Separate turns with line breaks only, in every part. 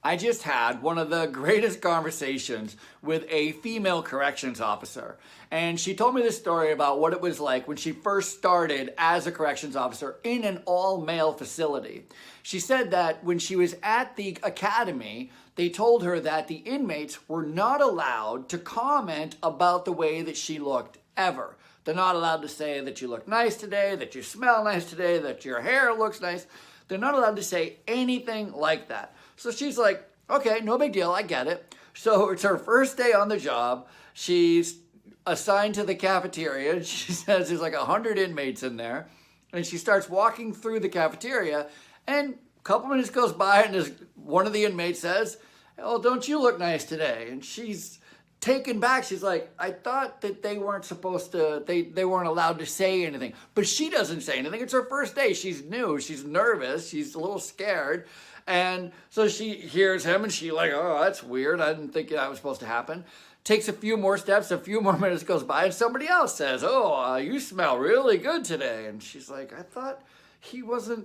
I just had one of the greatest conversations with a female corrections officer. And she told me this story about what it was like when she first started as a corrections officer in an all-male facility. She said that when she was at the academy, they told her that the inmates were not allowed to comment about the way that she looked ever. They're not allowed to say that you look nice today, that you smell nice today, that your hair looks nice. They're not allowed to say anything like that. So she's like, okay, no big deal, I get it. So it's her first day on the job. She's assigned to the cafeteria. And she says there's like 100 inmates in there. And she starts walking through the cafeteria. And a couple minutes goes by and one of the inmates says, oh, don't you look nice today? And she's taken back. She's like, I thought that they weren't supposed to, they weren't allowed to say anything. But she doesn't say anything. It's her first day. She's new. She's nervous. She's a little scared. And so she hears him and she like, oh, that's weird. I didn't think that was supposed to happen. Takes a few more steps, a few more minutes goes by, and somebody else says, oh, you smell really good today. And she's like, I thought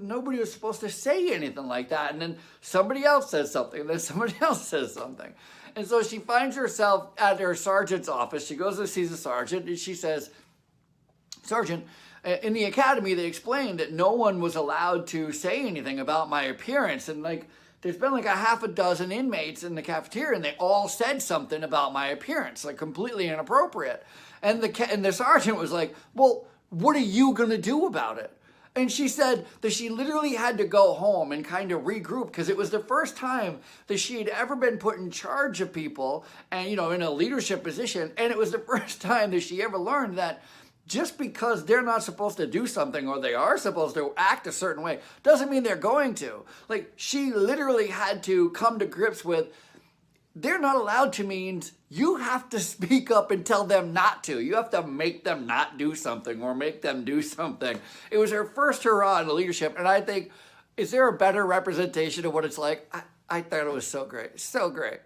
nobody was supposed to say anything like that. And then somebody else says something, and then somebody else says something. And so she finds herself at her sergeant's office. She goes and sees the sergeant, and she says, Sergeant, in the academy, they explained that no one was allowed to say anything about my appearance. And like, there's been like a half a dozen inmates in the cafeteria, and they all said something about my appearance, like completely inappropriate. And the sergeant was like, well, what are you going to do about it? And she said that she literally had to go home and kind of regroup because it was the first time that she had ever been put in charge of people and, in a leadership position. And it was the first time that she ever learned that just because they're not supposed to do something or they are supposed to act a certain way doesn't mean they're going to. Like, she literally had to come to grips with, they're not allowed to means you have to speak up and tell them not to. You have to make them not do something or make them do something. It was her first hurrah in leadership, and I think, is there a better representation of what it's like? I thought it was so great. So great.